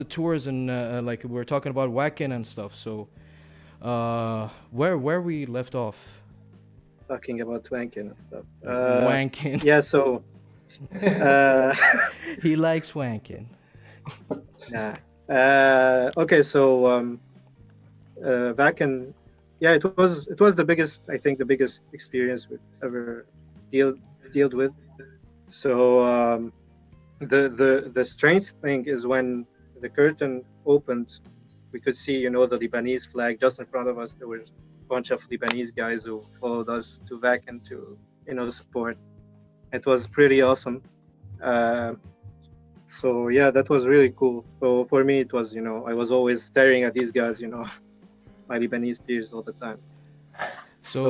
the tours and like we're talking about Wacken and stuff. So, where we left off? Talking about wanking and stuff. Wanking. Yeah, so He likes wanking. yeah. Okay, so back in yeah, it was the biggest, I think the biggest experience we've ever deal dealt with. So the strange thing is when the curtain opened, we could see, the Lebanese flag just in front of us. There were a bunch of Lebanese guys who followed us to Vacan to, support. It was pretty awesome. Uh, so yeah, that was really cool. So for me, it was, I was always staring at these guys, my Lebanese peers all the time. So,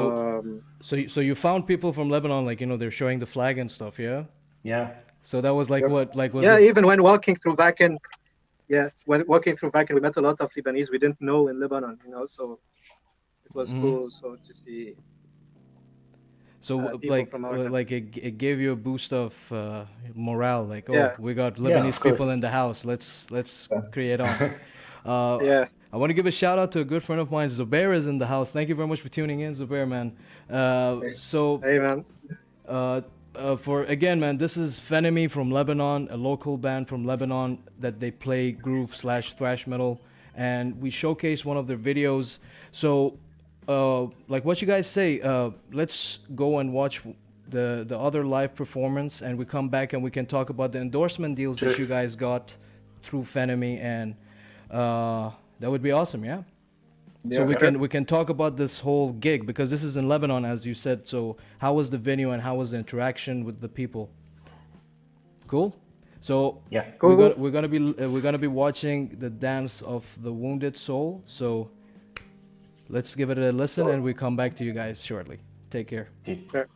So so you found people from Lebanon, like they're showing the flag and stuff, yeah. Yeah. So that was like Yep. what, like was yeah, it? even when walking through Vacan, yeah, when walking through Vacan, we met a lot of Lebanese we didn't know in Lebanon, so it was Mhm. cool. So to see So people from our country. like it gave you a boost of morale. Like, oh, Yeah, we got Yeah, Lebanese of people course. in the house. Let's create on. yeah. I want to give a shout out to a good friend of mine. Zubair is in the house. Thank you very much for tuning in, Zubair, man. So Hey, man. for again, man, this is Phenomy from Lebanon, a local band from Lebanon that they play groove slash thrash metal, and we showcase one of their videos. So, like what you guys say, let's go and watch the other live performance, and we come back and we can talk about the endorsement deals that Sure. you guys got through Phenomy, and that would be awesome, yeah. So Yeah. we can talk about this whole gig because this is in Lebanon, as you said. So how was the venue and how was the interaction with the people? Cool. So Yeah. we're Cool. gonna we're gonna be watching the dance of the wounded soul. So let's give it a listen, and we come back to you guys shortly. Take care. Dude. Sure.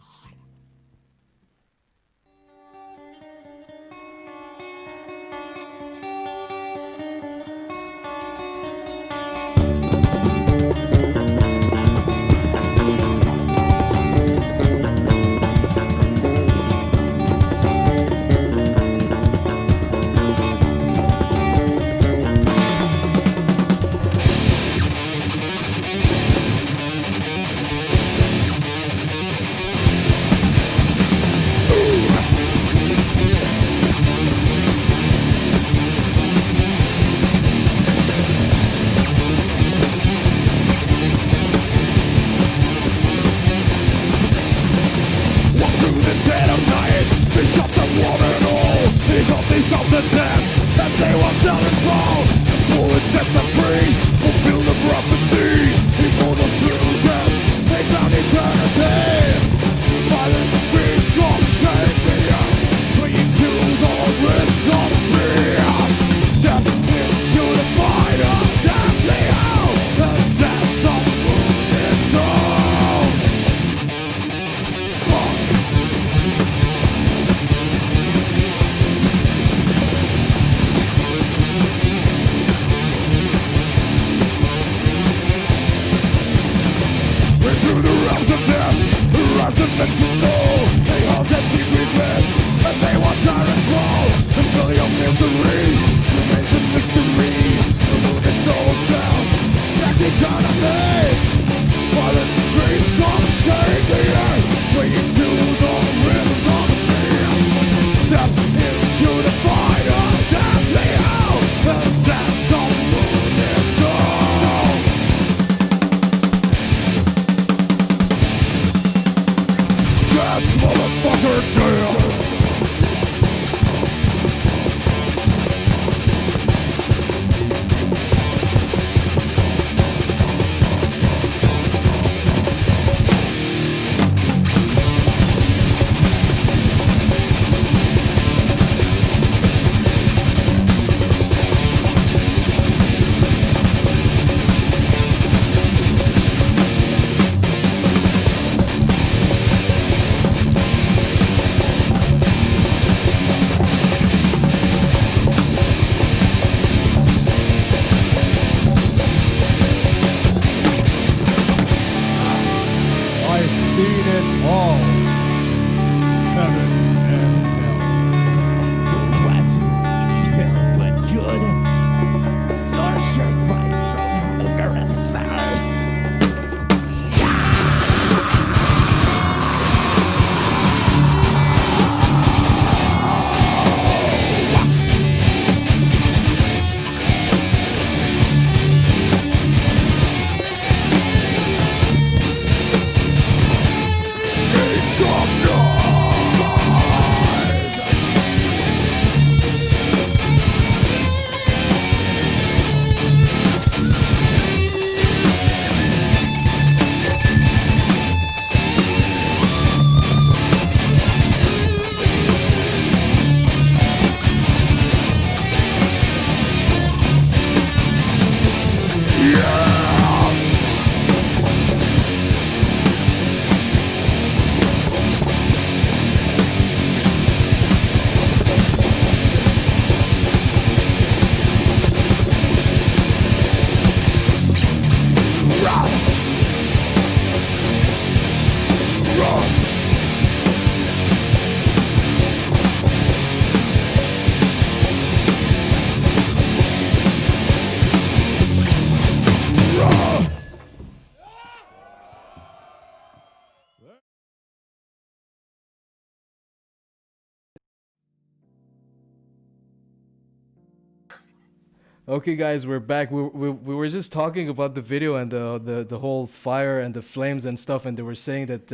Okay, guys, we're back. We were just talking about the video and the whole fire and the flames and stuff, and they were saying that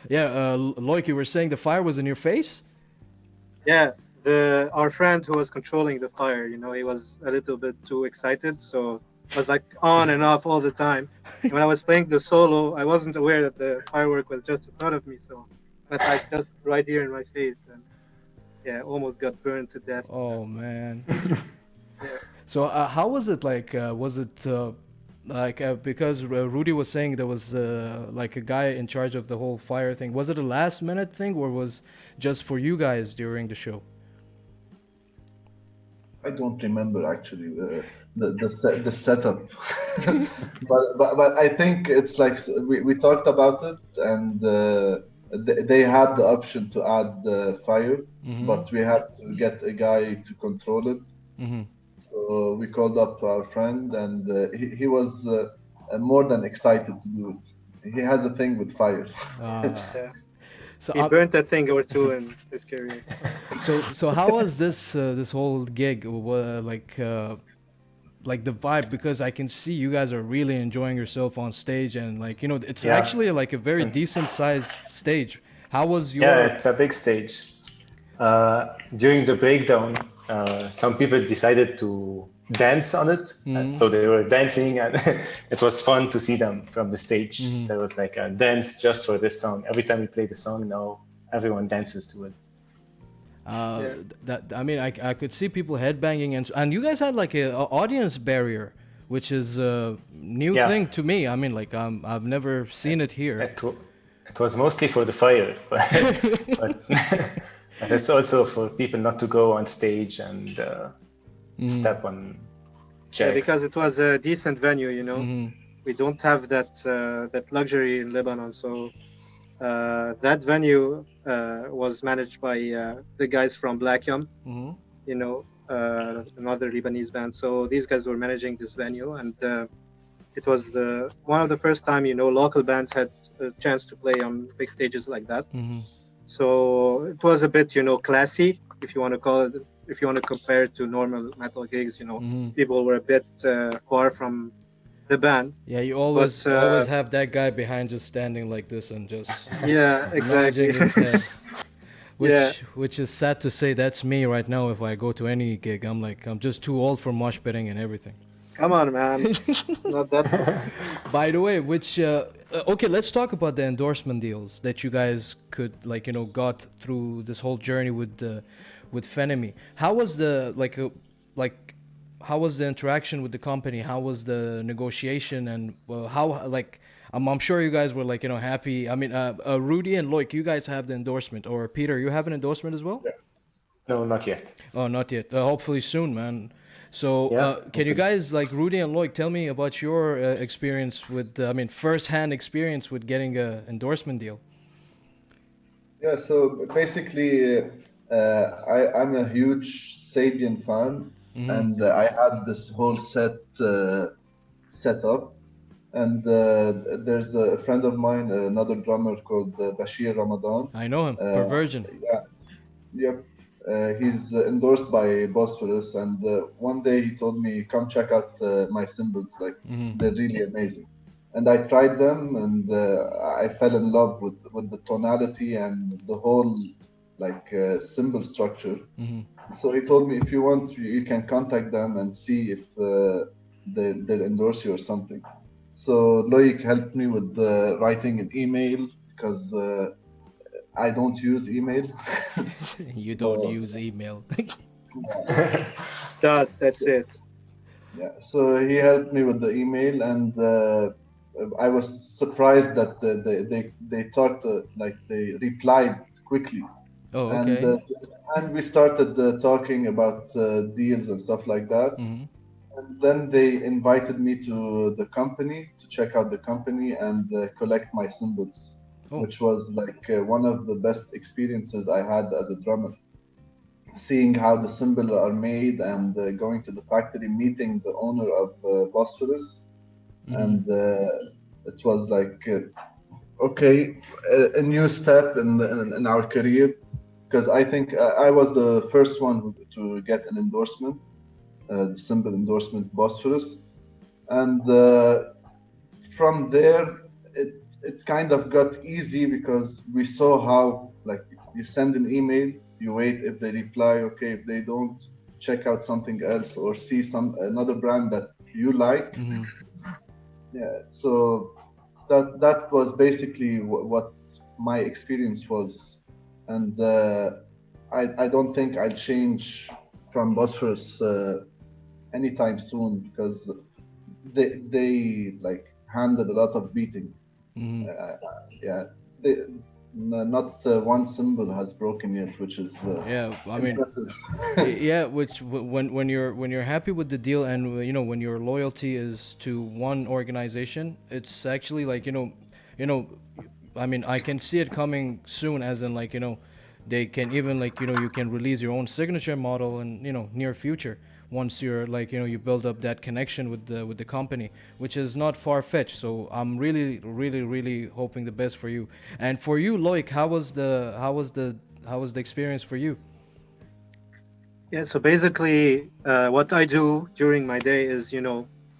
Loic, you were saying the fire was in your face. Yeah, the our friend who was controlling the fire, he was a little bit too excited, so it was like on and off all the time. And when I was playing the solo, I wasn't aware that the firework was just in front of me, so it was like just right here in my face, and yeah, almost got burned to death. Oh man. Yeah. So how was it like? Was it like because Rudy was saying there was like a guy in charge of the whole fire thing? Was it a last minute thing or was just for you guys during the show? I don't remember actually the setup, but I think it's like we talked about it, and they had the option to add the fire, Mm-hmm. but we had to get a guy to control it. Mm-hmm. So we called up our friend, and he was more than excited to do it. He has a thing with fire. Yeah. So He burnt a thing or two in his career. so how was this whole gig? Like the vibe, because I can see you guys are really enjoying yourself on stage, and like it's Yeah. actually like a very And- decent sized stage. How was your? Yeah, it's a big stage. During the breakdown, some people decided to dance on it. And so they were dancing, and it was fun to see them from the stage. There was like a dance just for this song. Every time we play the song, now everyone dances to it. Yeah. That I mean, I could see people headbanging, and you guys had like a audience barrier, which is a new Yeah. thing to me. I mean, like I've never seen it here. It was mostly for the fire, but but it's also for people not to go on stage and step on Yeah, checks. because it was a decent venue, We don't have that luxury in Lebanon, so that venue was managed by the guys from Black Yum, another Lebanese band. So these guys were managing this venue, and it was one of the first time local bands had a chance to play on big stages like that. So it was a bit classy, if you want to call it, if you want to compare it to normal metal gigs. People were a bit far from the band. Yeah, you always But, always have that guy behind just standing like this and just Yeah, exactly. nodding his head. Yeah. Which is sad to say. That's me right now. If I go to any gig, I'm just too old for mosh pitting and everything. Come on, man. Not that. By the way, okay, let's talk about the endorsement deals that you guys could got through this whole journey with Phenomy. How was how was the interaction with the company? How was the negotiation, and how I'm sure you guys were happy. I mean, Rudy and Loic, you guys have the endorsement, or Peter, you have an endorsement as well? No, not yet. Oh, not yet. Hopefully soon, man. So, Yeah, can you guys, like Rudy and Loic, tell me about your experience with, first-hand experience with getting a endorsement deal? Yeah, so basically, I'm a huge Sabian fan, and I had this whole set up. And there's a friend of mine, another drummer called Bashir Ramadan. I know him, Perversion. Yeah, yep. He's endorsed by Bosphorus, and one day he told me, "Come check out my cymbals. Like they're really amazing." And I tried them, and I fell in love with the tonality and the whole cymbal structure. So he told me, if you want, you can contact them and see if they'll endorse you or something. So Loic helped me with writing an email, because I don't use email. You don't use email. That's it. Yeah, so he helped me with the email, and I was surprised that they talked they replied quickly. Oh, okay. And we started talking about deals and stuff like that. And then they invited me to the company to check out the company and collect my cymbals, which was one of the best experiences I had as a drummer. Seeing how the cymbals are made, and going to the factory, meeting the owner of Bosphorus, and it was a new step in our career, because I think I was the first one to get an endorsement. the symbol endorsement Bosphorus, and from there it kind of got easy because we saw how, like, you send an email, you wait, if they reply, okay, if they don't, check out something else or see another brand that you like. Yeah, so that was basically what my experience was, and I don't think I'll change from Bosphorus anytime soon, because they like handled a lot of beating. Yeah, not one symbol has broken yet, which is Yeah, I mean, impressive. yeah, which when you're happy with the deal, and when your loyalty is to one organization, it's actually like you know I mean, I can see it coming soon, as in, like, they can even, like, you can release your own signature model in, near future, once you're like, you build up that connection with the company, which is not far fetched. So I'm really, really, really hoping the best for you. And for you, Loic, how was the experience for you? Yeah, so basically, what I do during my day is,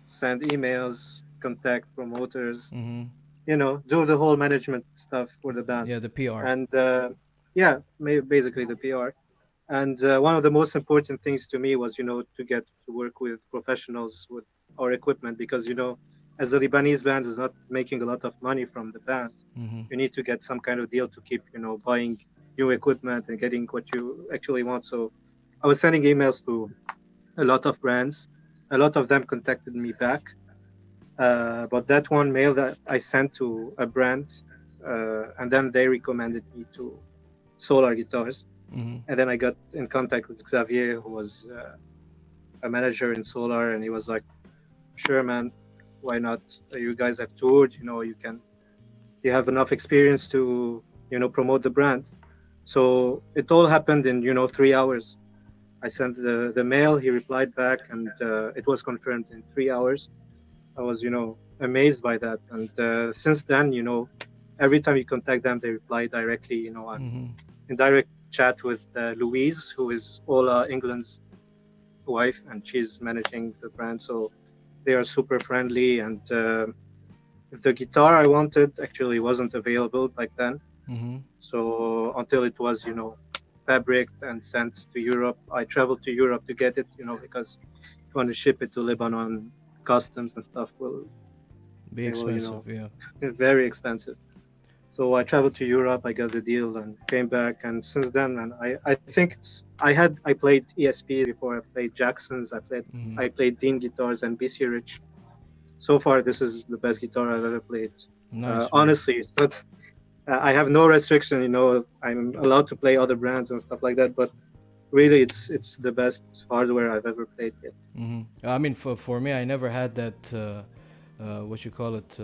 send emails, contact promoters, do the whole management stuff for the band. Yeah, the PR. And yeah, basically the PR. And one of the most important things to me was, to get to work with professionals with our equipment, because, as a Lebanese band who's not making a lot of money from the band, you need to get some kind of deal to keep, buying new equipment and getting what you actually want. So I was sending emails to a lot of brands. A lot of them contacted me back. But that one mail that I sent to a brand, and then they recommended me to Solar Guitars. And then I got in contact with Xavier, who was a manager in Solar, and he was like, "Sure, man, why not? You guys have toured, you have enough experience to, promote the brand." So it all happened in, 3 hours. I sent the mail, he replied back, and it was confirmed in 3 hours. I was, amazed by that. And since then, every time you contact them, they reply directly. I'm in direct chat with Louise, who is Ola England's wife, and she's managing the brand. So they are super friendly. And the guitar I wanted actually wasn't available back then. So until it was, fabricked and sent to Europe, I traveled to Europe to get it, because if you want to ship it to Lebanon, customs and stuff Be expensive, yeah. very expensive. So I traveled to Europe, I got the deal and came back. And since then, and I think I played ESP before, I played Jackson's, I played Dean guitars and BC Rich. So far, this is the best guitar I've ever played. Nice. Honestly, it's not, I have no restriction, I'm allowed to play other brands and stuff like that, but really it's the best hardware I've ever played yet. I mean, for me, I never had that, what you call it,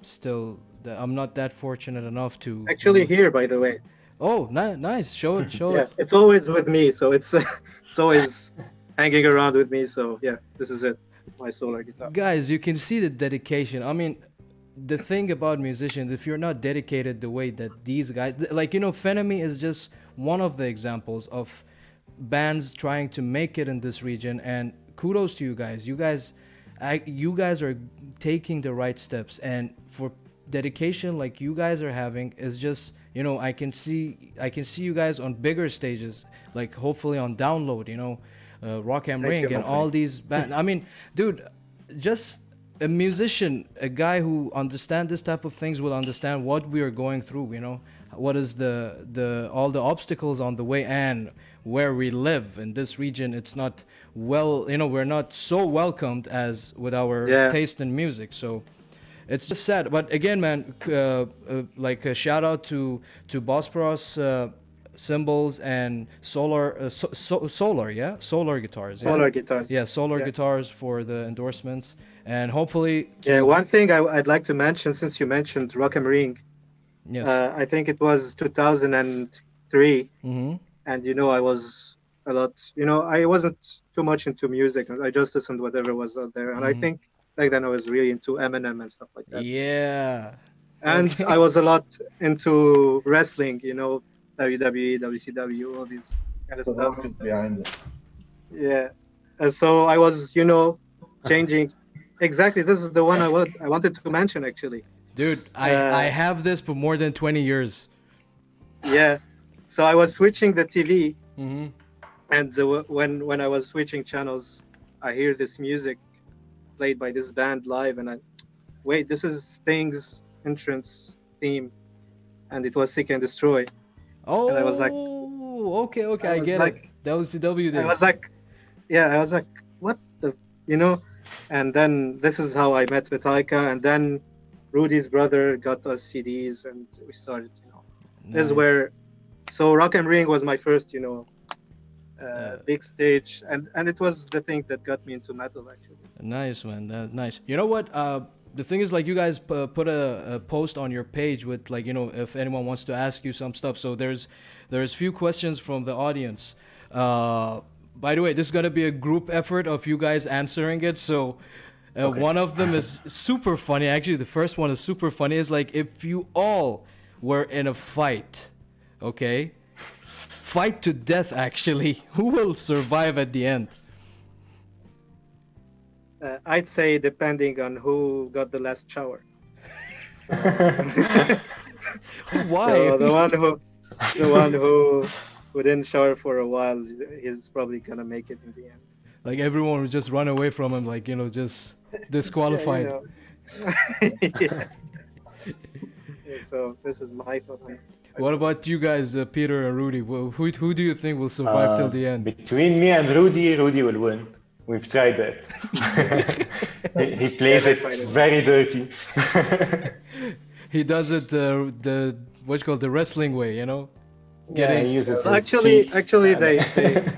still, I'm not that fortunate enough to... Actually here, by the way. Oh, nice. Show it. Yeah, it's always with me, so it's always hanging around with me. So yeah, this is it, my Solar guitar. Guys, you can see the dedication. I mean, the thing about musicians, if you're not dedicated the way that these guys, like, Phenomy is just one of the examples of bands trying to make it in this region, and kudos to you guys. You guys are taking the right steps, and for dedication like you guys are having is just, I can see you guys on bigger stages, like hopefully on Download, Rock am Ring, and all these bands. I mean, dude, just a musician, a guy who understands this type of things will understand what we are going through, what is the all the obstacles on the way, and where we live in this region. It's not we're not so welcomed as with our taste in music. So it's just sad. But again, man, like a shout out to Bosporus cymbals and Solar Solar guitars. Solar guitars. Yeah, Solar guitars for the endorsements, and hopefully. One thing I'd like to mention, since you mentioned Rock am Ring. Yes. I think it was 2003, and I was a lot. I wasn't too much into music. I just listened to whatever was out there, and I think back then I was really into Eminem and stuff like that. Yeah. And I was a lot into wrestling. WWE, WCW, all these kind of The stuff. rock is behind it. Yeah, So I was, changing. Exactly, this is the one I wanted to mention actually. Dude, I have this for more than 20 years. Yeah. So I was switching the TV, Mm-hmm. and when I was switching channels, I hear this music played by this band live, and I wait, this is Sting's entrance theme, and it was Seek and Destroy, and Oh, okay, okay, I I was get like, it. WCW I days. was like, yeah, I was like, what the, you know, and then this is how I met Metallica, and then Rudy's brother got us CDs, and we started, this is Nice. where, so Rock am Ring was my first, Uh, big stage, and it was the thing that got me into metal actually. Nice, man. Nice. You know what? The thing is, like, you guys put a post on your page with, like, if anyone wants to ask you some stuff. So there's few questions from the audience. By the way, this is gonna be a group effort of you guys answering it. So Okay. one of them is super funny. Actually, the first one is super funny. It's like, if you all were in a fight, okay, fight to death. Actually, who will survive at the end? I'd say depending on who got the last shower. Why? So the one who didn't shower for a while, he's probably gonna make it in the end. Like, everyone would just run away from him, like, just Yeah, disqualified. Yeah. So this is my thought on it. What about you guys, Peter and Rudy? Who do you think will survive till the end? Between me and Rudy, Rudy will win. We've tried that. he plays Yeah, it that's fine. very dirty. He does it the what's called the wrestling way, Yeah, Getting he uses his Actually, feet. actually, and-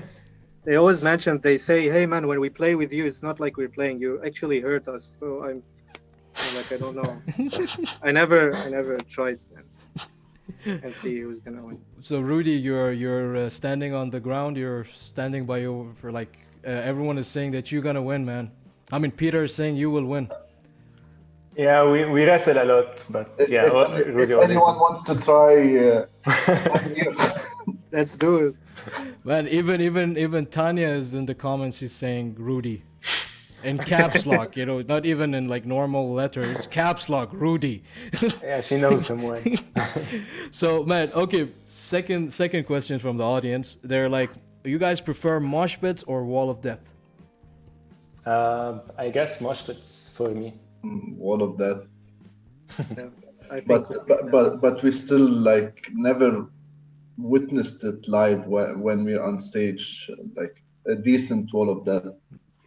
they always mention, they say, hey man, when we play with you, it's not like we're playing. You actually hurt us. So I'm like, I don't know. I never tried and see who's gonna win. So Rudy, you're standing on the ground. You're standing by your for like everyone is saying that you're gonna win, man. I mean, Peter is saying you will win. Yeah, we wrestle a lot, but yeah, if Rudy anyone always. wants to try, I'm here. Let's do it. Man, even Tanya is in the comments. She's saying Rudy, in caps lock. Not even in like normal letters. Caps lock, Rudy. Yeah, she knows him well. So, man, okay. Second question from the audience. They're like, you guys prefer mosh pits or wall of death? I guess mosh pits for me. All of that. Yeah, I think. But we still like never witnessed it live when we're on stage, like a decent wall of death.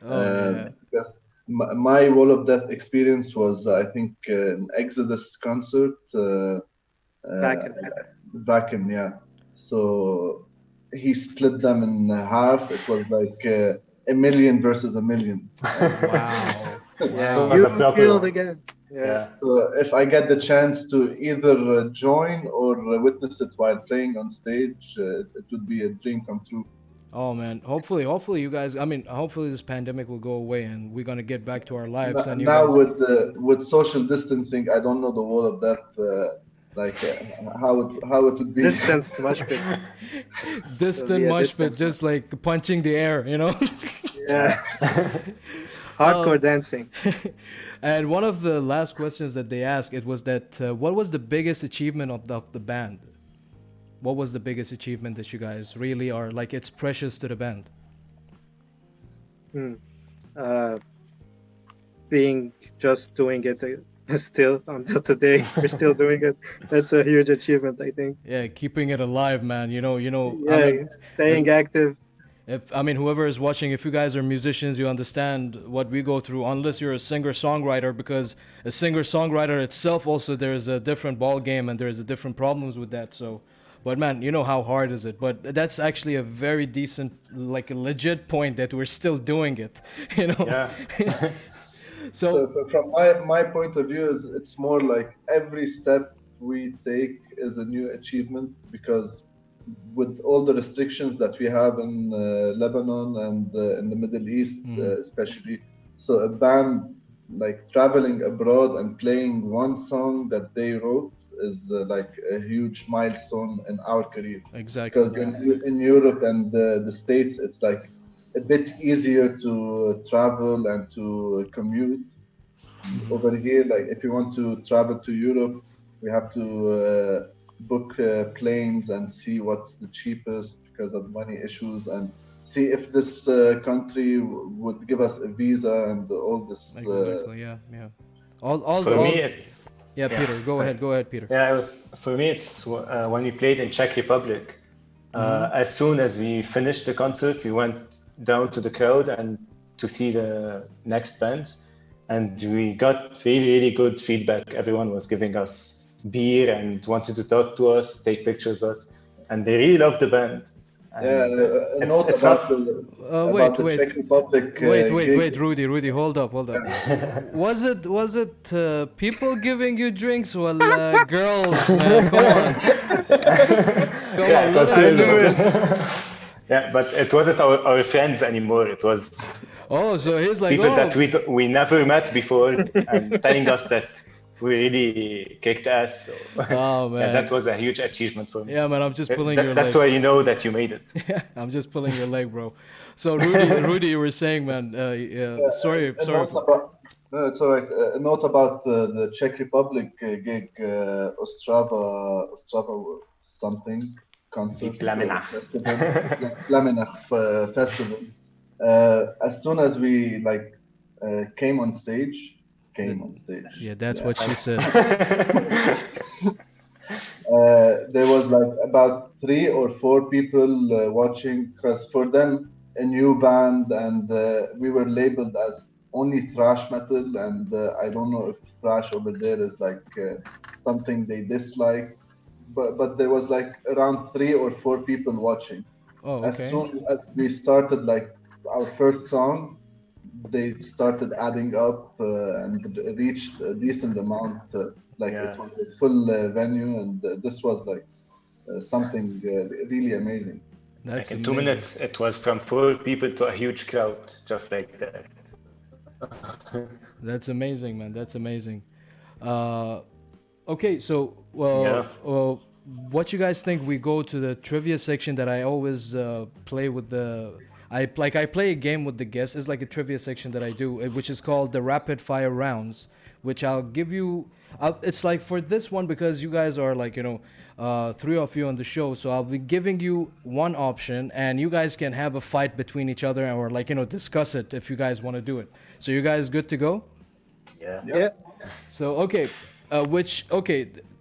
Yeah. Because my wall of death experience was, I think, an Exodus concert. Vacuum, yeah. So he split them in half. It was like a million versus a million. Wow. Yeah, It was a you proper killed one. again. Yeah. Yeah. So if I get the chance to either join or witness it while playing on stage, it would be a dream come true. Oh man, hopefully you guys. I mean, hopefully this pandemic will go away and we're gonna get back to our lives. And you Now guys. with social distancing, I don't know the wall of that, how it would be. Distance much bit. Distant Yeah, mosh pit, distant. just like punching the air, Yeah. Hardcore dancing. And one of the last questions that they asked, it was that what was the biggest achievement of the band? What was the biggest achievement that you guys really are like? It's precious to the band. Being just doing it still until today. We're still doing it. That's a huge achievement, I think. Yeah, keeping it alive, man. Yeah, I mean, staying active. whoever is watching, if you guys are musicians, you understand what we go through. Unless you're a singer-songwriter, because a singer-songwriter itself also there is a different ball game and there's a different problems with that. So, but man, how hard is it? But that's actually a very decent, like a legit point that we're still doing it. Yeah. So From my point of view, is it's more like every step we take is a new achievement, because with all the restrictions that we have in Lebanon and in the Middle East, especially, so a band like traveling abroad and playing one song that they wrote is like a huge milestone in our career. exactly. Because in Europe and the States, it's like a bit easier to travel and to commute. Over here, like if you want to travel to Europe, we have to book planes and see what's the cheapest because of money issues, and see if this country would give us a visa and all this. Exactly. Yeah. Yeah. All For all. me, it's Yeah, yeah. Peter, go Sorry. ahead. Go ahead, Peter. Yeah, for me, it's when we played in Czech Republic. As soon as we finished the concert, we went down to the crowd and to see the next bands, and we got really, really good feedback. Everyone was giving us beer and wanted to talk to us, take pictures of us, and they really loved the band. Yeah, And a note it's about not. Wait, the wait. Czech Republic Wait, gig. Rudy, hold up. Was it people giving you drinks? Well, girls, man, come on, Yeah, it let was us knew know. it. Yeah, but it wasn't our friends anymore. It was Oh, so he's like, people oh, that we never met before and telling us that we really kicked ass. So oh yeah, that man, was a huge achievement for me. yeah, man, I'm just pulling your That's leg. why you know that you made it. I'm just pulling your leg, bro. So Rudy, you were saying, man. Sorry. A note about, no, it's all right. A note about the Czech Republic gig, Ostrava something concert Plamenach. festival, Plamenach festival. As soon as we came on stage, Yeah, that's what she said. there was like about 3 or 4 people watching, because for them a new band, and we were labeled as only thrash metal, and I don't know if thrash over there is like something they dislike, but there was like around 3 or 4 people watching. Oh, As okay. soon as we started like our first song, they started adding up and reached a decent amount. Yeah. It was a full venue, and this was like something really amazing. That's Like in 2 amazing. minutes, it was from 4 people to a huge crowd, just like that. That's amazing, man. That's amazing. Okay, so Yeah. what you guys think? We go to the trivia section that I always play with the. I play a game with the guests. It's like a trivia section that I do, which is called the rapid fire rounds, which I'll give you. It's like for this one because you guys are like 3 of you on the show, so I'll be giving you one option, and you guys can have a fight between each other or discuss it if you guys want to do it. So you guys good to go? Yeah. Yeah. So okay,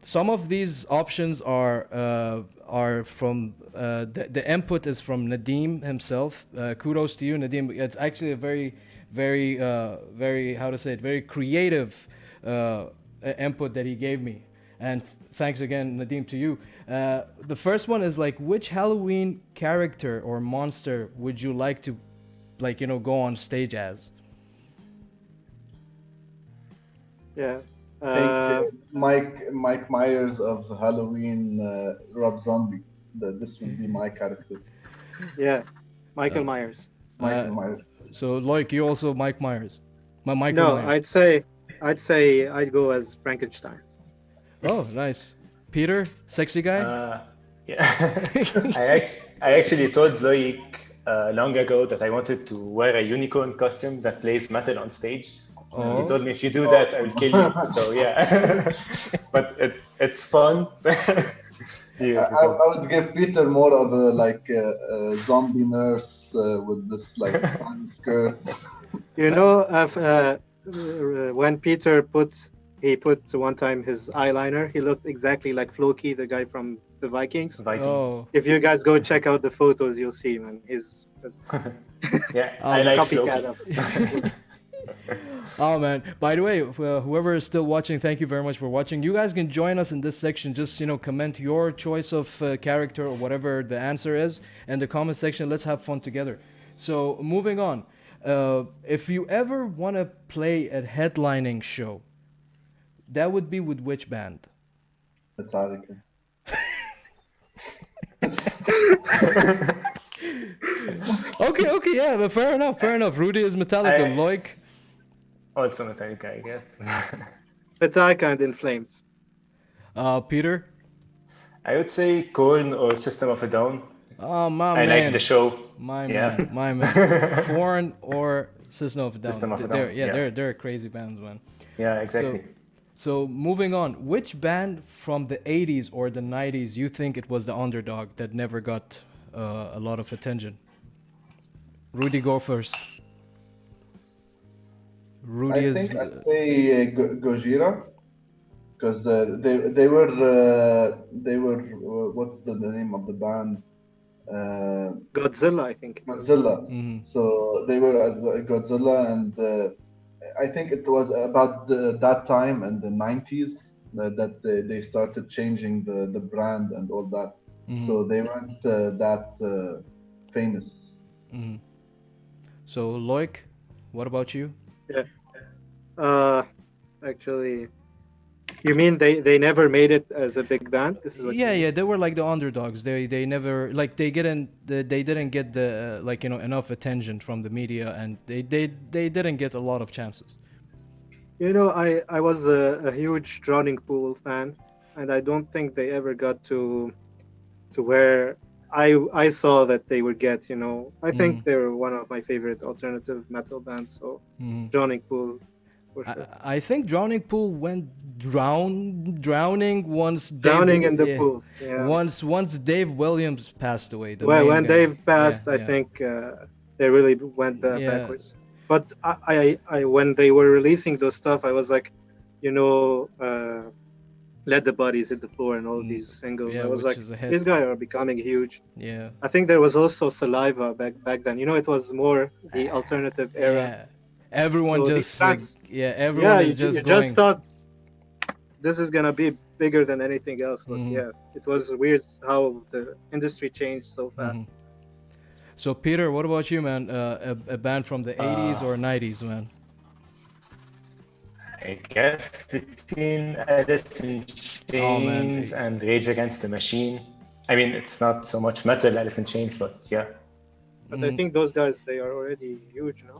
some of these options are from the input is from Nadim himself. Kudos to you, Nadim. It's actually a very how to say it, very creative input that he gave me, and thanks again, Nadim, to you. The first one is like, which Halloween character or monster would you like to go on stage as? Yeah. I think Mike Myers of Halloween, Rob Zombie. This would be my character, Yeah. Michael Myers. Michael Myers. So, Loic, you also Mike Myers. Michael No, Myers. I'd say I'd go as Frankenstein. Oh, nice. Peter, sexy guy. Yeah. I actually told Loic long ago that I wanted to wear a unicorn costume that plays metal on stage. Oh. He told me, if you do that, I will kill you. So yeah, but it's fun. Yeah, I would give Peter more of a zombie nurse with this like tiny skirt. When Peter put one time his eyeliner, he looked exactly like Floki, the guy from the Vikings. Oh. If you guys go check out the photos, you'll see, man. He's yeah, I like copycat Floki. of. Oh man! By the way, whoever is still watching, thank you very much for watching. You guys can join us in this section. Just comment your choice of character or whatever the answer is in the comment section. Let's have fun together. So moving on, if you ever want to play a headlining show, that would be with which band? Metallica. Okay, yeah, but fair enough. Rudy is Metallica. Loic. Also Metallica, I guess. Metallica and In Flames. Peter. I would say Korn or System of a Down. Oh, my I man. like the show. My Yeah. man. My man. Foreign or System of a Down. System of a They're, Down, yeah, yeah. they're crazy bands, man. Yeah, exactly. So moving on, which band from the 80s or the 90s you think it was the underdog that never got a lot of attention? Rudy, go first. I Rudy is. think I'd say Gojira, because they were what's the name of the band? Godzilla, I think it was. Godzilla. Mhm. So they were as Godzilla, and I think it was about that time in the 90s that they started changing the brand and all that. So they weren't that famous. So Loic, what about you? Yeah. Actually, you mean they never made it as a big band? This is what you mean? Yeah, they were like the underdogs. They never like they didn't get the like enough attention from the media, and they didn't get a lot of chances. I was a huge Drowning Pool fan, and I don't think they ever got to where I saw that they would get. I think they were one of my favorite alternative metal bands. So Drowning Pool, for sure. I think Drowning Pool went drowning once Drowning in the yeah, pool. Yeah. once Dave Williams passed away. The Well, main when guy. Dave passed, Yeah, I yeah. think they really went Yeah. backwards. But I when they were releasing those stuff, I was like, Let the Bodies Hit the Floor and all these singles. Yeah, I was which like, is a hit. these guys are becoming huge. Yeah. I think there was also Saliva back then. It was more the alternative era. Yeah. Everyone So just these bands, everyone is you just just going. thought this is gonna be bigger than anything else. But yeah, it was weird how the industry changed so fast. So Peter, what about you, man? A band from the 80s or 90s, man? I guess between Alice in Oh, man. Chains and Rage Against the Machine. I mean, it's not so much metal, Alice in Chains, but yeah. But I think those guys, they are already huge, no?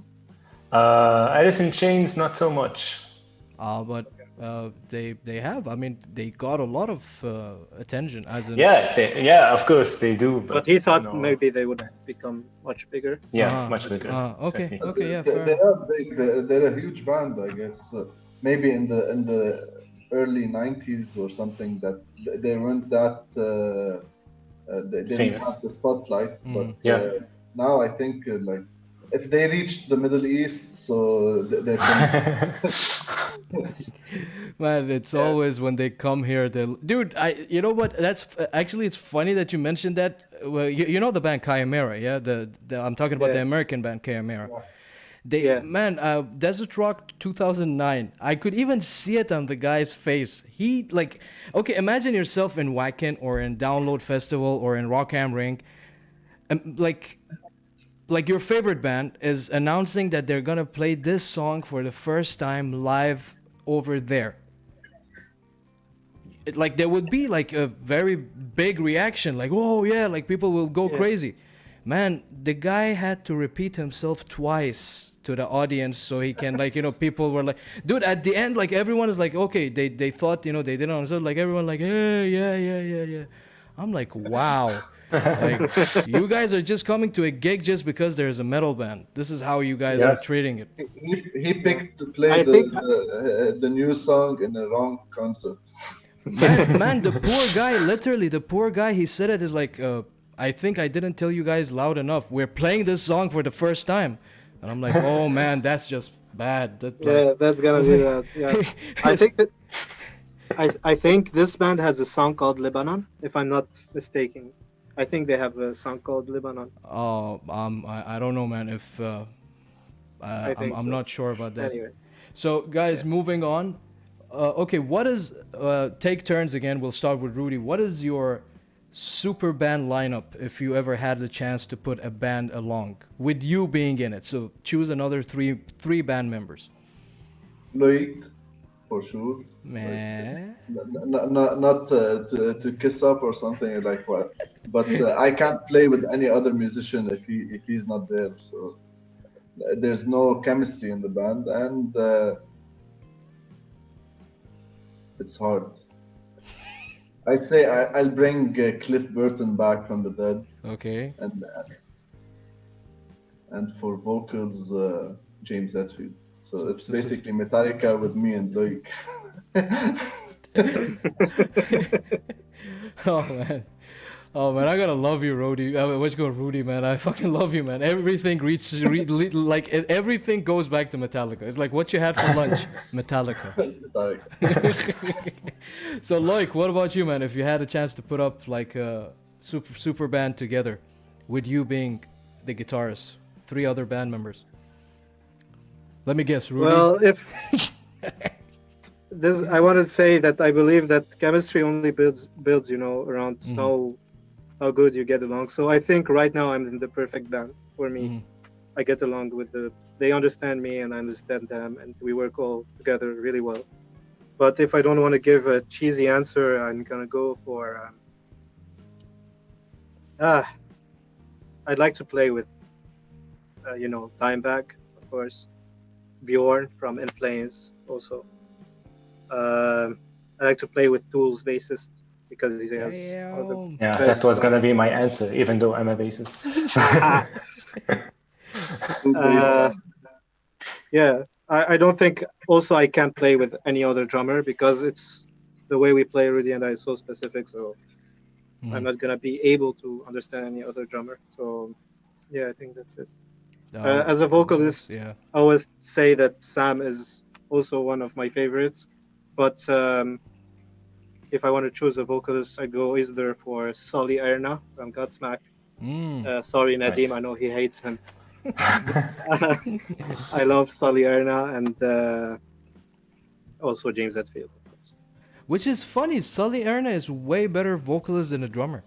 Alice in Chains, not so much. But they have. I mean, they got a lot of attention as in. Yeah, of course they do. But he thought no. maybe they would become much bigger. Yeah, much bigger. Okay, Exactly. okay, yeah, They fair. are big. They're a huge band, I guess. Maybe in the early 90s or something that they weren't that they didn't Famous. have the spotlight. But Yeah. now I think like if they reached the Middle East, so they're famous. Man, it's always when they come here. Dude, you know what? That's actually it's funny that you mentioned that. Well, you know the band Chimera, yeah. I'm talking about the American band Chimera. Man, Desert Rock 2009. I could even see it on the guy's face. He okay, imagine yourself in Wacken or in Download Festival or in Rock Am Ring, and like your favorite band is announcing that they're gonna play this song for the first time live over there. Like there would be like a very big reaction, like oh yeah, like people will go crazy. Man, the guy had to repeat himself twice to the audience so he can people were like, dude, at the end like everyone is like okay, they thought they didn't understand, like everyone like yeah. I'm like wow. Like you guys are just coming to a gig just because there's a metal band. This is how you guys are treating it. He picked to play the new song in the wrong concert. Man, the poor guy, literally, the poor guy, he said it is like, I think I didn't tell you guys loud enough. We're playing this song for the first time. And I'm like, oh man, that's just bad. That's gonna be bad. Yeah. I think this band has a song called Lebanon, if I'm not mistaken. I think they have a song called Lebanon. Oh, I don't know, man. If I'm not sure about that. Anyway. So, guys, moving on. Okay, what is take turns again? We'll start with Rudy. What is your super band lineup if you ever had the chance to put a band along with you being in it? So choose another three band members. Loic, for sure. Man, not to kiss up or something like what, but I can't play with any other musician if he's not there. So there's no chemistry in the band, and it's hard. I say I'll bring Cliff Burton back from the dead, Okay. and for vocals, James Hetfield. So it's so- basically Metallica with me and Loic. Oh man. Oh man, I gotta love you, Rudy. What's going, Rudy, man? I fucking love you, man. Everything like everything goes back to Metallica. It's like what you had for lunch, Metallica. Metallica. So, Loic, what about you, man? If you had a chance to put up like a super band together, with you being the guitarist, 3 other band members. Let me guess, Rudy. Well, if this, I want to say that I believe that chemistry only builds, around how good you get along. So I think right now I'm in the perfect band for me. I get along with they understand me and I understand them, and we work all together really well. But if I don't want to give a cheesy answer, I'm gonna go for I'd like to play with Dimebag, of course, Bjorn from In Flames also. I like to play with Tool's bassist because he has all the Yeah, best that was gonna be my answer, even though I'm a bassist. Yeah, I don't think also I can't play with any other drummer because it's the way we play, Rudy and I, is so specific. So I'm not gonna be able to understand any other drummer. So yeah, I think that's it. As a vocalist, yeah. I always say that Sam is also one of my favorites. But if I want to choose a vocalist, I go either for Solly Erna from Godsmack. Sorry, Nadim, Nice. I know he hates him. I love Solly Erna and also James Hetfield. Which is funny, Sully Erna is way better vocalist than a drummer.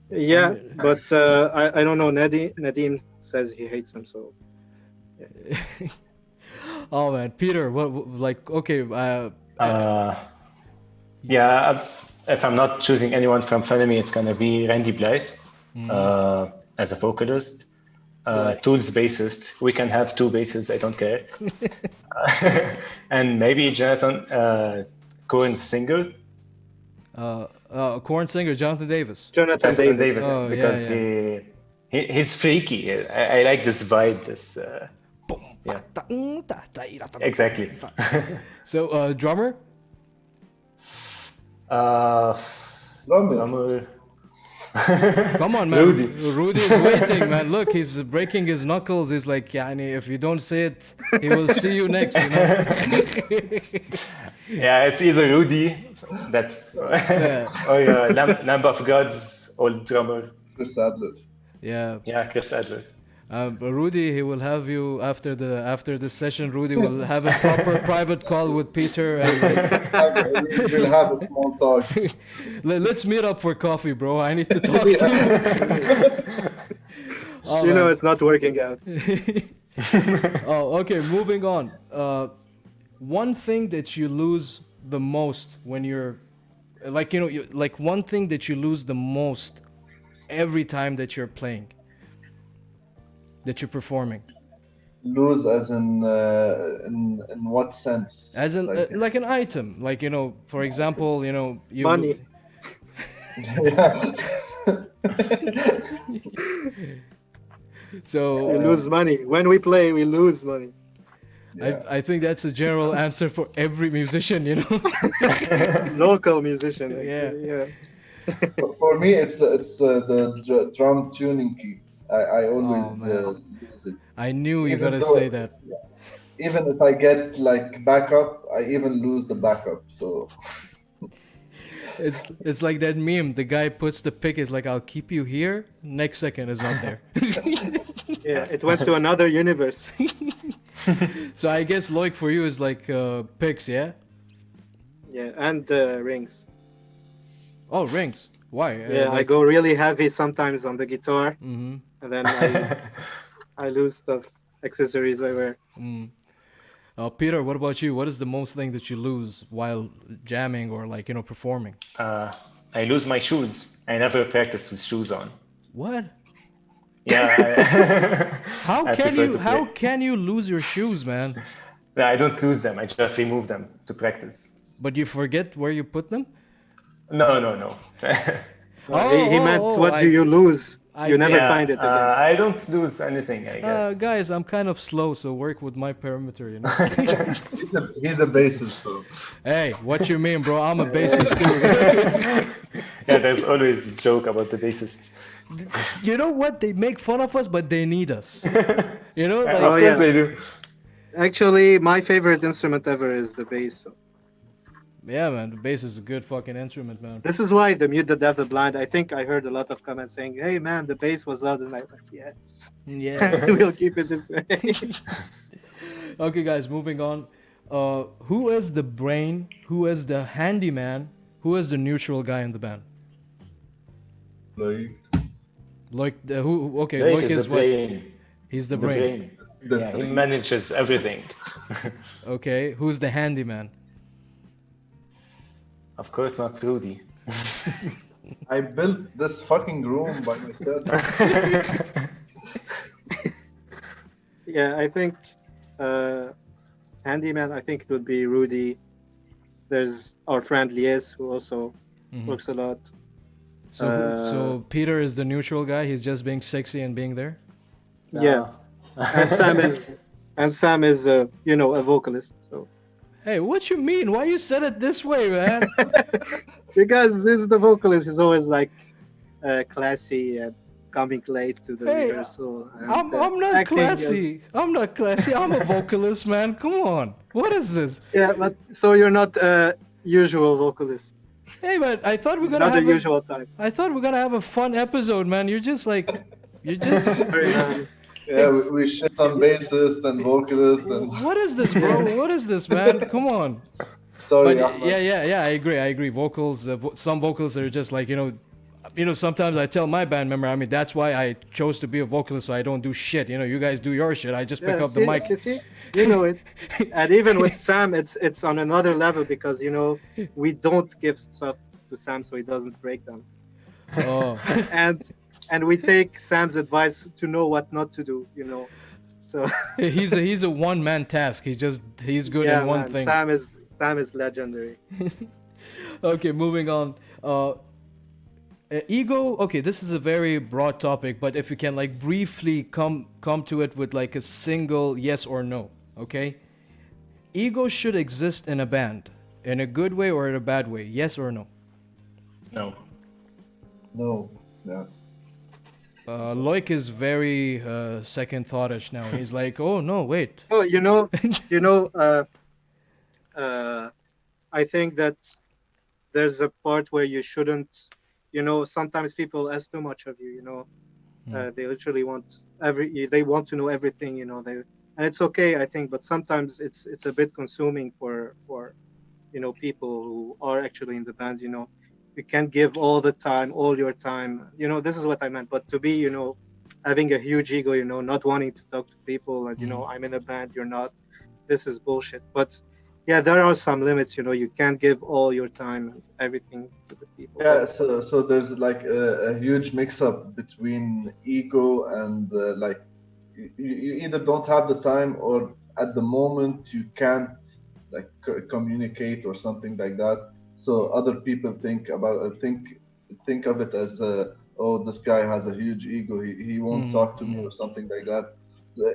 Yeah, but I don't know. Nadim says he hates him, so. Yeah. Oh man, Peter, what like? Okay, Yeah, if I'm not choosing anyone from Phenomy, it's gonna be Randy Blythe as a vocalist. Tool's bassist. We can have 2 basses, I don't care. And maybe Jonathan Cohen's singer. Corn singer Jonathan Davis. Jonathan Davis. Oh, because he's freaky. I like this vibe. This exactly. So drummer. Drummer. Come on, man. Rudy. Rudy is waiting, man. Look, he's breaking his knuckles. He's like, yani, if you don't say it, he will see you next, you know? Yeah, it's either Rudy, that's or Lamb of God's old drummer. Chris Adler. Yeah. Yeah, Chris Adler. Rudy, he will have you after the session. Rudy will have a proper private call with Peter, and We'll have a small talk. let's meet up for coffee, bro. I need to talk to you. Oh, You know man. it's not working out. Oh, okay. Moving on. One thing that you lose the most when you're, like, like one thing that you lose the most every time that you're playing, that you're performing. Lose as in what sense? As in, like an item, like, for example, you Money. So We lose money. When we play, we lose money. Yeah. I think that's a general answer for every musician, Local musician. Yeah. Actually. Yeah. For me, it's the drum tuning key. I always man. lose it. I knew you Even gotta though- say that. Even if I get like backup, I even lose the backup. So It's like that meme. The guy puts the pick, is like, I'll keep you here. Next second is not there. Yeah. It went to another universe. So I guess Loic for you is like picks, yeah? Yeah, and rings. Oh, rings. Why? Yeah, I go really heavy sometimes on the guitar, Mm-hmm. and then I lose stuff, accessories I wear. Peter, what about you? What is the most thing that you lose while jamming or like, performing? I lose my shoes. I never practice with shoes on. What? Yeah. How I can prefer you to how play. can you lose your shoes, man? No, I don't lose them. I just remove them to practice. But you forget where you put them? No, no, no. He meant, what do you lose? I You never get it. find it again. I don't lose anything, I guess. Guys, I'm kind of slow, so work with my perimeter, you know. He's a bassist, so Hey, what you mean, bro? I'm a bassist too. Yeah, there's always a joke about the bassists. You know what? They make fun of us, but they need us. You know, like Of course yeah. they do. Actually, my favorite instrument ever is the bass. So. yeah, man. The bass is a good fucking instrument, man. This is why the Mute, the Deaf, the Blind. I think I heard a lot of comments saying, "Hey, man, the bass was loud," and I'm like, "Yes, Yes. we'll keep it this way." Okay, guys, moving on. Who is the brain? Who is the handyman? Who is the neutral guy in the band? like Like who? Okay, Blake Loic is is the what? brain. He's the The brain. brain. the Yeah, he manages everything. Okay, who's the handyman? Of course, not Rudy. I built this fucking room by myself. Yeah, I think handyman. I think it would be Rudy. There's our friend Lies, who also works a lot. So, so Peter is the neutral guy. He's just being sexy and being there. Yeah, and Sam is you know, a vocalist. So Hey, what you mean? Why you said it this way, man? because this is the vocalist, is always like classy and coming late to the Hey, rehearsal. And, I'm not acting as- classy. I'm not classy. I'm a vocalist, man. Come on. What is this? Yeah, but so you're not a usual vocalist. Hey, man. I thought we're gonna Not the have. usual type. I thought we're gonna have a fun episode, man. You're just like, you're just. Yeah, we shit on bassists and vocalists and What is this, bro? What is this, man? Come on. sorry, But Ahmed. yeah. I agree. Vocals. Some vocals are just like Sometimes I tell my band member, I mean, that's why I chose to be a vocalist, so I don't do shit. You guys do your shit. I just pick Yeah, up the mic. see, you know it. And even with Sam, it's on another level because we don't give stuff to Sam so he doesn't break them, Oh, and we take Sam's advice to know what not to do. So he's a one man task. He's good yeah, in one man, thing. Sam is legendary. Okay, moving on. Ego. Okay, this is a very broad topic, but if you can like briefly come to it with like a single yes or no. Okay, ego should exist in a band, in a good way or in a bad way. Yes or no? No. No, yeah. Loic is very second thoughtish now. He's like, oh no, wait. Oh, I think that there's a part where you shouldn't. Sometimes people ask too much of you. They literally they want to know everything. And it's okay, I think, but sometimes it's a bit consuming for people who are actually in the band. You can't give all the time, all your time. This is what I meant. But to be, having a huge ego, not wanting to talk to people, and I'm in a band, you're not. This is bullshit. But yeah, there are some limits. You can't give all your time and everything to the people. Yeah, so there's like a huge mix-up between ego and like you either don't have the time or at the moment you can't like communicate or something like that. So other people think of it as oh, this guy has a huge ego. He won't talk to me or something like that.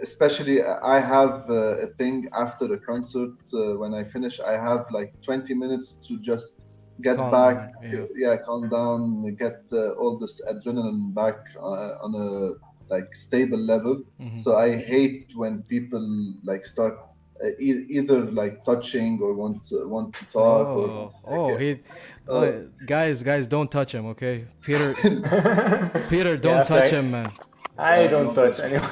Especially, I have a thing after a concert. When I finish, I have like 20 minutes to just get Calm back, down, calm down, get all this adrenaline back on a like stable level. So I hate when people like start either like touching or want to talk. Guys, don't touch him, okay? Peter, don't Yeah, touch right. him, man. I don't touch anyone.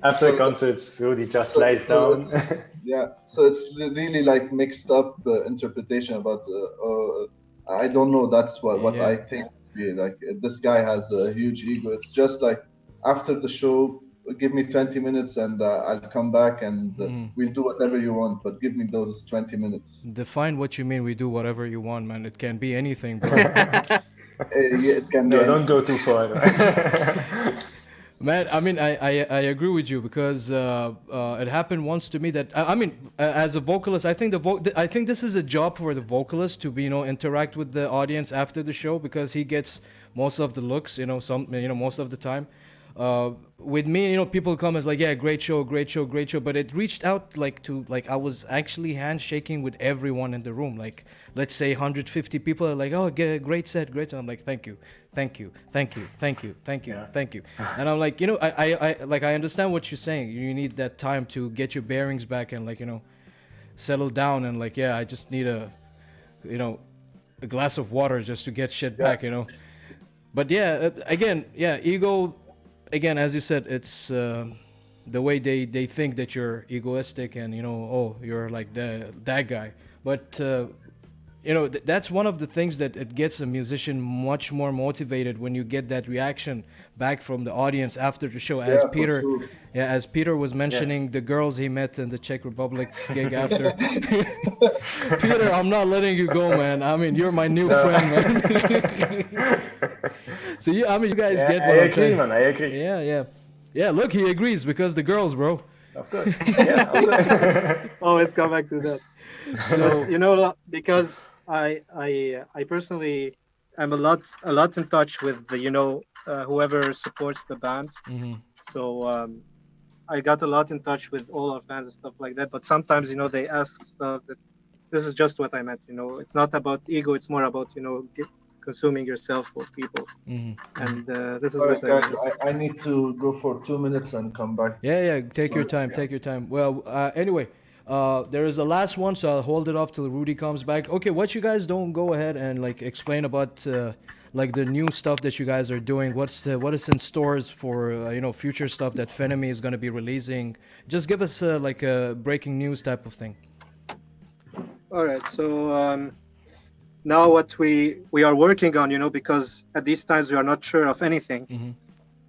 After concerts, Rudy just lies down. Yeah, so it's really like mixed up interpretation about. I don't know. That's what I think. Like this guy has a huge ego. It's just like after the show, give me 20 minutes and I'll come back and we'll do whatever you want. But give me those 20 minutes. Define what you mean. We do whatever you want, man. It can be anything, bro. Yeah, it can No, be don't go too far. Man, I mean, I agree with you because it happened once to me that I mean, as a vocalist, I think I think this is a job for the vocalist to be, interact with the audience after the show because he gets most of the looks, most of the time. With me, people come as like, yeah, great show, great show, great show, but it reached out like I was actually handshaking with everyone in the room. Like, let's say 150 people are like, oh, great set, great set. I'm like, thank you, thank you, thank you, thank you, thank you, Yeah. thank you. And I'm like, I understand what you're saying. You need that time to get your bearings back and settle down and like, yeah, I just need a glass of water just to get shit Yeah. back. But yeah, again, yeah, ego. Again, as you said, it's the way they think that you're egoistic and oh, you're like that guy. But that's one of the things that it gets a musician much more motivated when you get that reaction back from the audience after the show. As Yeah, for Peter, sure. yeah, as Peter was mentioning the girls he met in the Czech Republic gig after. Peter, I'm not letting you go, man. I mean, you're my new friend, man. So you guys Yeah, get I what I'm agree, saying. man. I agree. Yeah. Look, he agrees because the girls, bro. Of course. Yeah, of course. Always come back to that. So Because I personally am a lot in touch with the whoever supports the band. So I got a lot in touch with all our fans and stuff like that. But sometimes they ask stuff that this is just what I meant. It's not about ego. It's more about consuming yourself for people. And this is All right, what I guys, mean. I need to go for 2 minutes and come back. yeah, take your So, time, yeah. take your time. Well, anyway, there is a last one, so I'll hold it off till Rudy comes back. Okay, what you guys don't go ahead and explain about like the new stuff that you guys are doing. What is in stores for future stuff that Phenomy is going to be releasing? Just give us like a breaking news type of thing. All right. So now what we are working on, because at these times we are not sure of anything.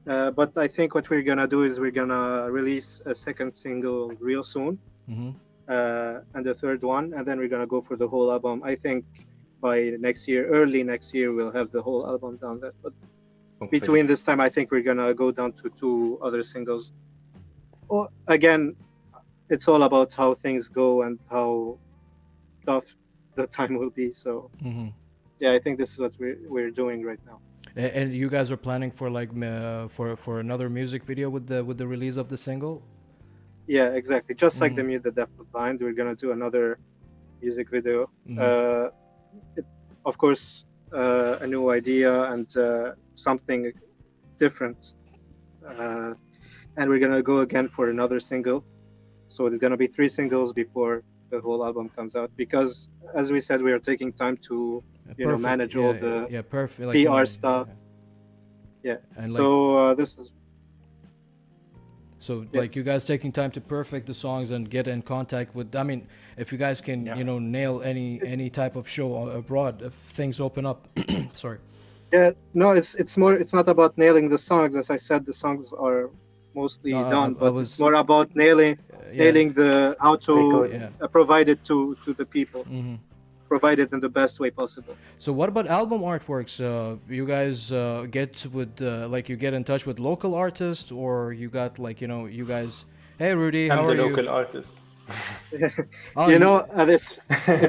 But I think what we're gonna do is we're gonna release a second single real soon, and the third one, and then we're gonna go for the whole album. I think by next year, early next year, we'll have the whole album down there. But between this time, I think we're gonna go down to 2 other singles. Again, it's all about how things go and how tough the time will be. So yeah, I think this is what we're doing right now. And you guys are planning for for another music video with the release of the single? Yeah, exactly. Just like the Deaf Blind, we're gonna do another music video. Of course, a new idea and something different. And we're gonna go again for another single. So there's gonna be 3 singles before the whole album comes out because, as we said, we are taking time to manage all the perfect PR stuff. Yeah. And so this was. So like you guys taking time to perfect the songs and get in contact with. I mean, if you guys can nail any type of show abroad, if things open up. Sorry. Yeah. No, it's more. It's not about nailing the songs. As I said, the songs are mostly done, but it's more about nailing the how to provide it to the people. Provide it in the best way possible. So what about album artworks? You guys get with you get in touch with local artists, or you got you guys? Hey Rudy, how are you? I'm the local artist. It's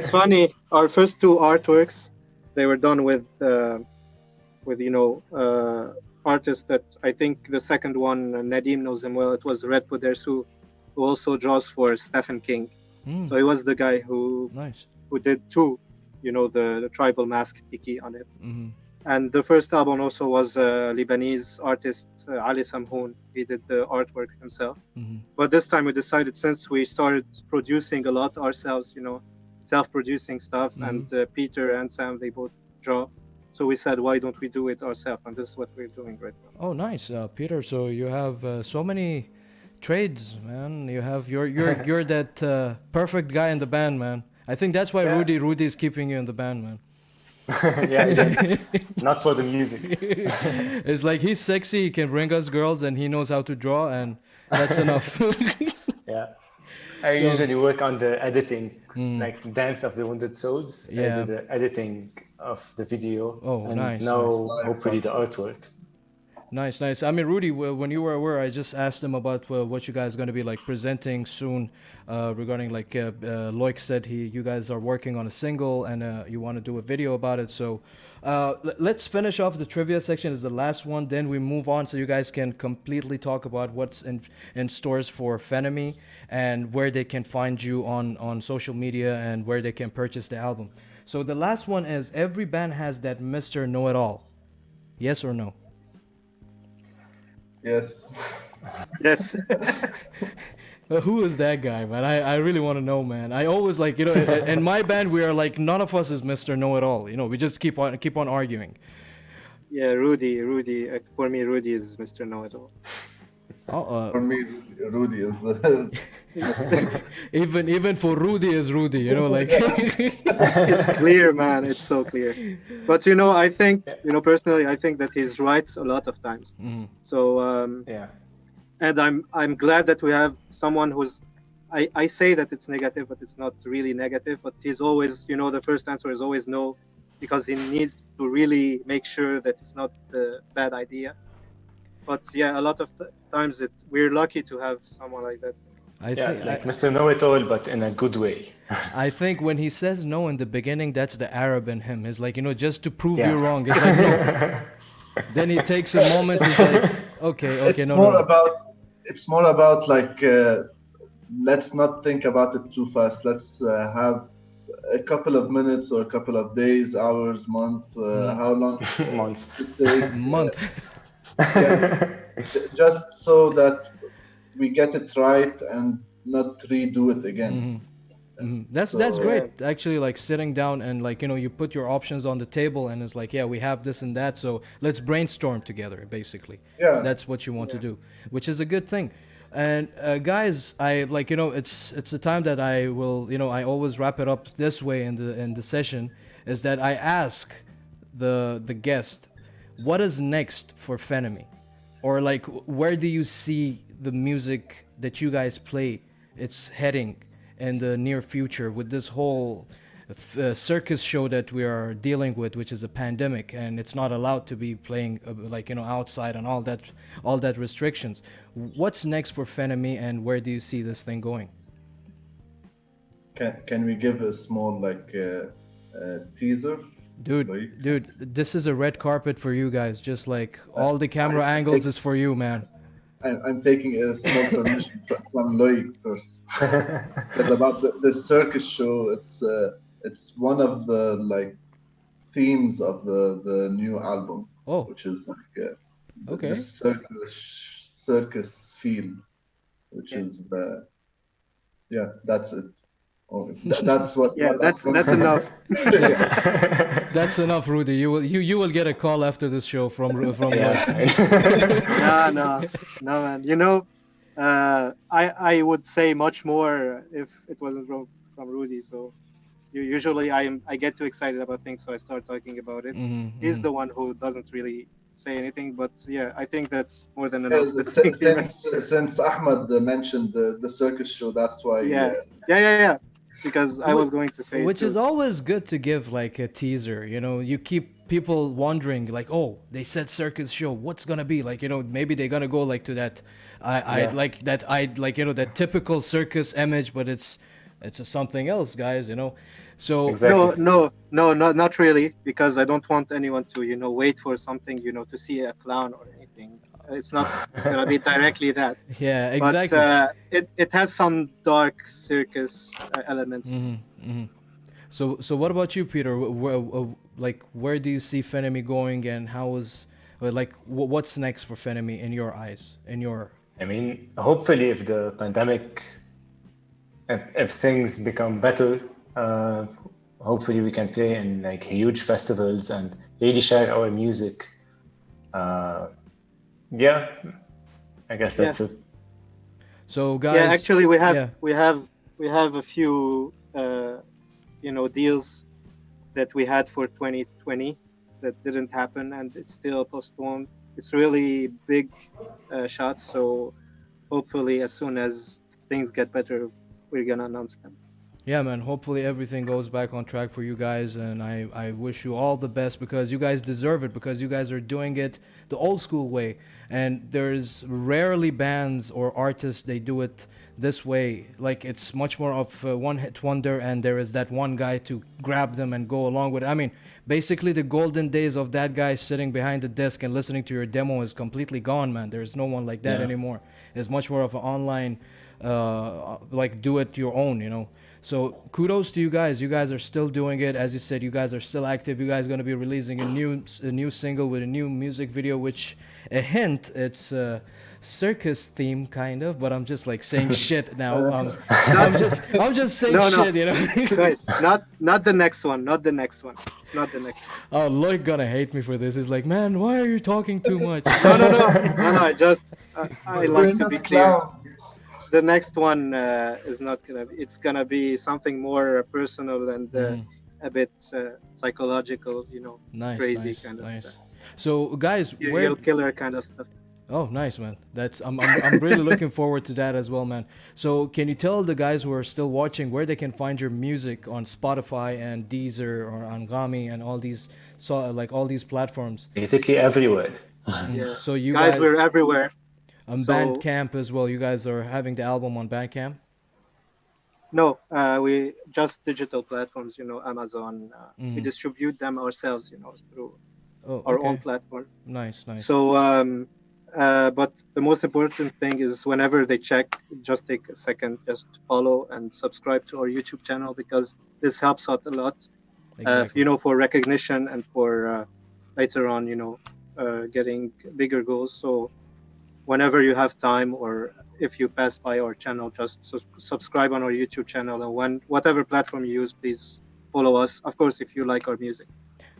funny. Our first 2 artworks, they were done with artists that I think the second one, Nadim knows him well. It was Red Poders who also draws for Stephen King. So he was the guy who did 2, the tribal mask tiki on it. And the first album also was a Lebanese artist, Ali Samhoun. He did the artwork himself. But this time we decided, since we started producing a lot ourselves, self-producing stuff, and Peter and Sam, they both draw. So we said, why don't we do it ourselves? And this is what we're doing right now. Oh, nice, Peter. So you have so many trades, man. You're that perfect guy in the band, man. I think that's why Rudy's keeping you in the band, man. Yeah, not for the music. It's like he's sexy, he can bring us girls, and he knows how to draw, and that's enough. Yeah. I usually work on the editing, like Dance of the Wounded Souls. I do the editing of the video. Oh, and nice. now, nice. hopefully, the artwork. Nice, nice. I mean, Rudy, when you were aware, I just asked him about what you guys going to be like presenting soon, regarding like Loic said you guys are working on a single and you want to do a video about it. So let's finish off the trivia section as the last one. Then we move on so you guys can completely talk about what's in stores for Phenomy and where they can find you on social media and where they can purchase the album. So the last one is every band has that Mr. Know It All. Yes or no? Yes. Yes. Who is that guy, man? I really want to know, man. I always like, in my band we are like none of us is Mr. Know It All. We just keep on arguing. Yeah, Rudy. For me, Rudy is Mr. Know-It-All. For me, Rudy is the Even for Rudy is Rudy, like It's clear, man. It's so clear. But I think, personally, I think that he's right a lot of times. Mhm. So, Yeah. and I'm glad that we have someone who's. I say that it's negative, but it's not really negative. But he's always, the first answer is always no, because he needs to really make sure that it's not a bad idea. But yeah, a lot of times we're lucky to have someone like that. I Yeah, think like Mr. Know-It-All, but in a good way. I think when he says no in the beginning, that's the Arab in him. It's like, just to prove Yeah. you wrong. It's like no. Then he takes a moment. He's like, okay, it's no, more no. it's more about like let's not think about it too fast. Let's have a couple of minutes or a couple of days, hours, months, how long Month. it take, Month. just so that we get it right and not redo it again. That's So- great. Actually, like sitting down and like you put your options on the table and it's like, yeah, we have this and that, so let's brainstorm together. Basically, Yeah. that's what you want to do, which is a good thing. And guys, I like it's a time that I will I always wrap it up this way in the session is that I ask the guest what is next for Phenomy, or like where do you see the music that you guys play it's heading in the near future with this whole circus show that we are dealing with, which is a pandemic and it's not allowed to be playing like outside and all that restrictions. What's next for Phenomy and where do you see this thing going? Can we give a small like teaser? Dude, Like- dude, this is a red carpet for you guys. Just like all the camera angles is for you, man. I'm taking a small permission from Loic first. Because about the circus show, it's one of the like themes of the new album, Oh, which is like Okay. the circus feel, which Yeah. is yeah, that's it. Oh, that's what. Yeah, what that's enough. that's enough, Rudy. You will get a call after this show from Yeah. No, man. I would say much more if it wasn't from Rudy. So usually I get too excited about things, so I start talking about it. He's the one who doesn't really say anything, but yeah, I think that's more than enough. Since Ahmed mentioned the circus show, that's why. Yeah. Because I was going to say, which is always good to give like a teaser. You keep people wondering like, oh, they said circus show, what's gonna be like? Maybe they're gonna go like to that. I like that. I like that typical circus image, but it's something else, guys. So Exactly. No, not really, because I don't want anyone to wait for something to see a clown or anything. It's not gonna be directly that. yeah, exactly. But it has some dark circus elements. So what about you, Peter? Where do you see Phenomy going, and how is what's next for Phenomy in your eyes? I mean, hopefully, if the pandemic, if things become better, hopefully we can play in like huge festivals and really share our music. Yeah, I guess that's it. So guys, Yeah, actually, yeah. we have a few deals that we had for 2020 that didn't happen, and it's still postponed. It's really big shots, so hopefully as soon as things get better, we're gonna announce them. Yeah, man. Hopefully everything goes back on track for you guys, and I wish you all the best because you guys deserve it because you guys are doing it the old school way, and there's rarely bands or artists they do it this way. Like it's much more of a one hit wonder, and there is that one guy to grab them and go along with it. I mean, basically the golden days of that guy sitting behind the desk and listening to your demo is completely gone, man. There's no one like that Yeah. anymore. It's much more of an online, like do it your own, you know. So kudos to you guys. You guys are still doing it. As you said, you guys are still active. You guys are going to be releasing a new single with a new music video, which a hint, it's a circus theme kind of, but I'm just like saying shit now. I'm just saying No, no, shit, you know. guys, not the next one, not the next one. It's not the next one. Oh, Lloyd gonna hate me for this. He's like, man, why are you talking too much? No, no, no, no, no. I We're like to not be clear. clowns. The next one is not gonna. It's gonna be something more personal and a bit psychological. You know, Nice, crazy nice, kind of nice. stuff. So, guys, Serial killer kind of stuff. Oh, nice, man. I'm really looking forward to that as well, man. So, can you tell the guys who are still watching where they can find your music on Spotify and Deezer or Angami and all these like all these platforms? Basically everywhere. Yeah, So you guys, guys we're everywhere. on So Bandcamp as well. You guys are having the album on Bandcamp. no, we just digital platforms. You know, Amazon. We distribute them ourselves. You know, through Oh, our own okay. platform. Nice, nice. So, but the most important thing is whenever they check, just take a second, just follow and subscribe to our YouTube channel because this helps out a lot, Exactly. you know, for recognition and for later on, you know, getting bigger goals. So whenever you have time or if you pass by our channel, just subscribe on our YouTube channel and when whatever platform you use, please follow us. Of course, if you like our music.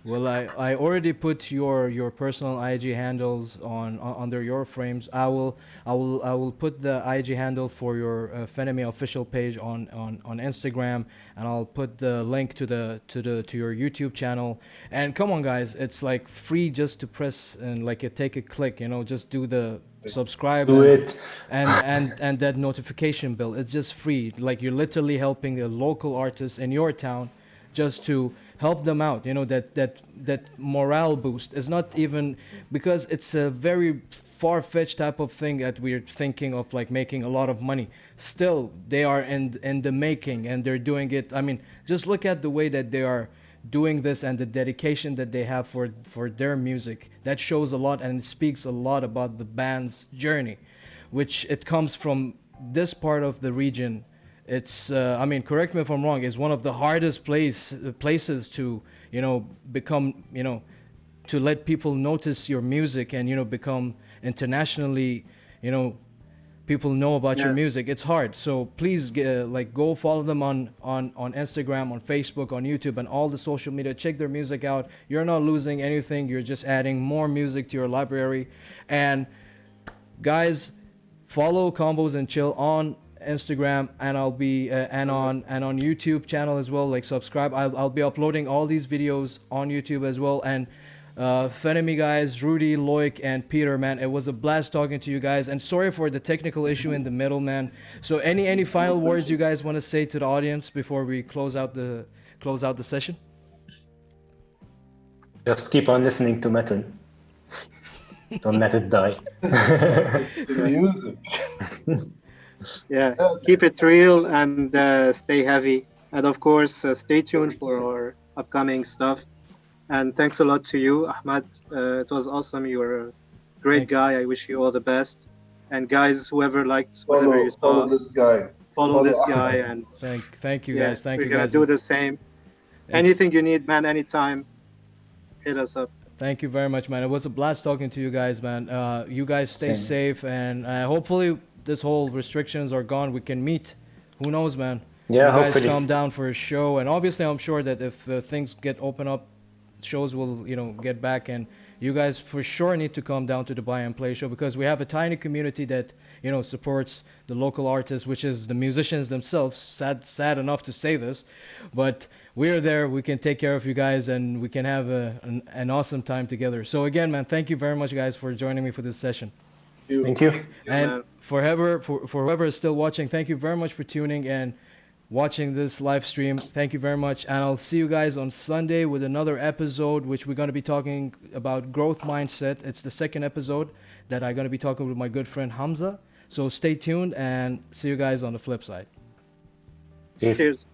Well, I already put your personal IG handles on under your frames. I will put the IG handle for your Phenomy official page on Instagram, and I'll put the link to your YouTube channel. And come on, guys, it's like free just to press and like take a click. You know, just do the subscribe Do it. and that notification bell. It's just free. Like you're literally helping a local artist in your town just to help them out, you know, that morale boost is not even because it's a very far-fetched type of thing that we're thinking of like making a lot of money. Still they are in the making and they're doing it. I mean, just look at the way that they are doing this and the dedication that they have for their music. That shows a lot and it speaks a lot about the band's journey, which it comes from this part of the region. It's I mean, correct me if I'm wrong, it's one of the hardest places to, you know, become, you know, to let people notice your music and, you know, become internationally, you know, people know about your Yeah. music. It's hard. So please like go follow them on Instagram, on Facebook, on YouTube, and all the social media. Check their music out. You're not losing anything. You're just adding more music to your library. And guys, follow Combos and Chill on Instagram, and I'll be and on YouTube channel as well. Like subscribe. I'll be uploading all these videos on YouTube as well. And Phenomy guys, Rudy, Loic, and Peter, man, it was a blast talking to you guys. And sorry for the technical issue in the middle, man. So any final words you guys want to say to the audience before we close out the session? Just keep on listening to metal. Don't let it die. The music. Yeah, Yes. keep it real and stay heavy. And of course, stay tuned for our upcoming stuff. And thanks a lot to you, Ahmad. It was awesome. You were a great Thank- guy. I wish you all the best. And guys, whoever liked whatever you Follow saw, this guy. follow this Ahmed. guy. And Thank you yeah, guys. Thank we're you gonna guys. do the same. It's- Anything you need, man, anytime, hit us up. Thank you very much, man. It was a blast talking to you guys, man. You guys stay Same. safe, and hopefully this whole restrictions are gone. We can meet. Who knows, man? Yeah, you guys hopefully. come down for a show, and obviously, I'm sure that if things get open up, shows will, you know, get back, and you guys for sure need to come down to the Buy and Play show because we have a tiny community that, you know, supports the local artists, which is the musicians themselves. Sad enough to say this, but we're there. We can take care of you guys, and we can have an awesome time together. So again, man, thank you very much, guys, for joining me for this session. Thank you. And man. for whoever is still watching, thank you very much for tuning. And watching this live stream. Thank you very much. And I'll see you guys on Sunday with another episode, which we're going to be talking about growth mindset. It's the second episode that I'm going to be talking with my good friend Hamza. So stay tuned and see you guys on the flip side. Cheers. Cheers.